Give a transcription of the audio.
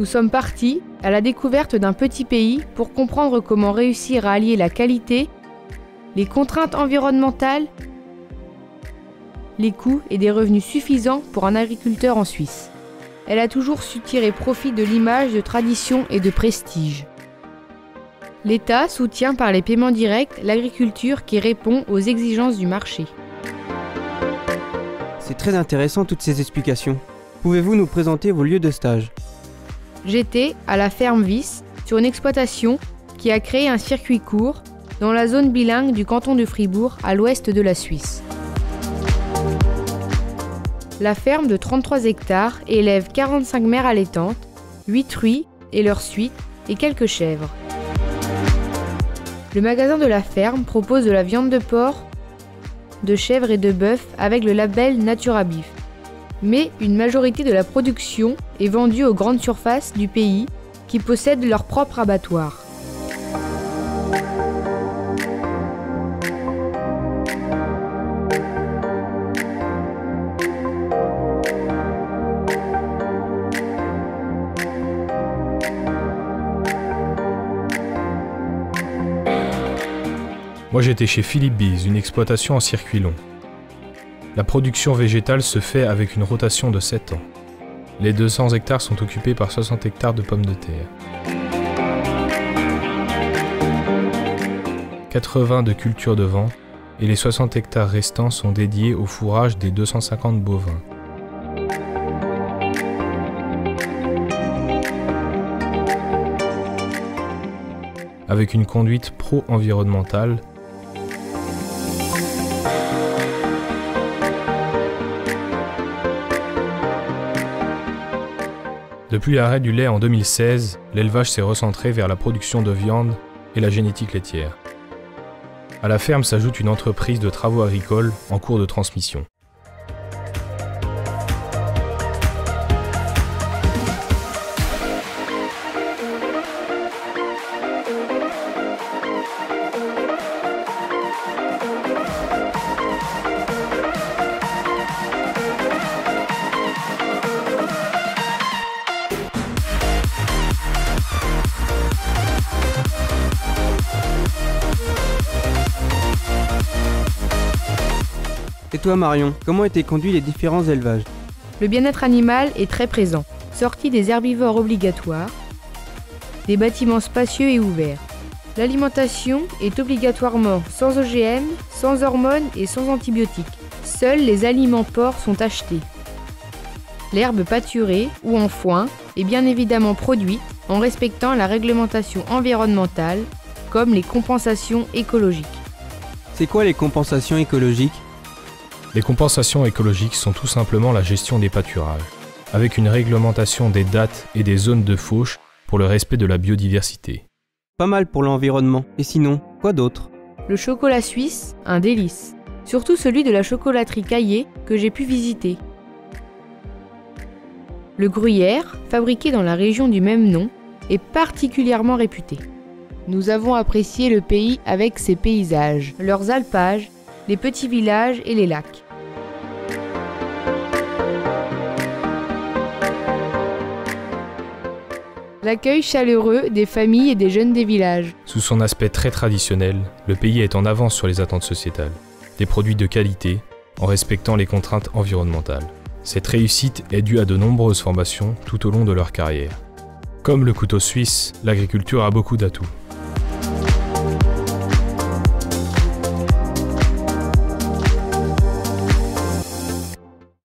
Nous sommes partis à la découverte d'un petit pays pour comprendre comment réussir à allier la qualité, les contraintes environnementales, les coûts et des revenus suffisants pour un agriculteur en Suisse. Elle a toujours su tirer profit de l'image de tradition et de prestige. L'État soutient par les paiements directs l'agriculture qui répond aux exigences du marché. C'est très intéressant toutes ces explications. Pouvez-vous nous présenter vos lieux de stage? J'étais à la ferme Vis, sur une exploitation qui a créé un circuit court dans la zone bilingue du canton de Fribourg à l'ouest de la Suisse. La ferme de 33 hectares élève 45 mères allaitantes, 8 truies et leurs suites et quelques chèvres. Le magasin de la ferme propose de la viande de porc, de chèvre et de bœuf avec le label Naturabif. Mais une majorité de la production est vendue aux grandes surfaces du pays qui possèdent leur propre abattoir. Moi j'étais chez Philippe Bise, une exploitation en circuit long. La production végétale se fait avec une rotation de 7 ans. Les 200 hectares sont occupés par 60 hectares de pommes de terre. 80 de culture de vent et les 60 hectares restants sont dédiés au fourrage des 250 bovins. Avec une conduite pro-environnementale, depuis l'arrêt du lait en 2016, l'élevage s'est recentré vers la production de viande et la génétique laitière. À la ferme s'ajoute une entreprise de travaux agricoles en cours de transmission. Et toi Marion, comment étaient conduits les différents élevages? Le bien-être animal est très présent. Sortie des herbivores obligatoires, des bâtiments spacieux et ouverts. L'alimentation est obligatoirement sans OGM, sans hormones et sans antibiotiques. Seuls les aliments porcs sont achetés. L'herbe pâturée ou en foin est bien évidemment produite en respectant la réglementation environnementale, comme les compensations écologiques. C'est quoi les compensations écologiques? Les compensations écologiques sont tout simplement la gestion des pâturages, avec une réglementation des dates et des zones de fauche pour le respect de la biodiversité. Pas mal pour l'environnement. Et sinon, quoi d'autre? Le chocolat suisse, un délice. Surtout celui de la chocolaterie Caillé que j'ai pu visiter. Le gruyère, fabriqué dans la région du même nom, est particulièrement réputé. Nous avons apprécié le pays avec ses paysages, leurs alpages, les petits villages et les lacs. L'accueil chaleureux des familles et des jeunes des villages. Sous son aspect très traditionnel, le pays est en avance sur les attentes sociétales. Des produits de qualité, en respectant les contraintes environnementales. Cette réussite est due à de nombreuses formations tout au long de leur carrière. Comme le couteau suisse, l'agriculture a beaucoup d'atouts.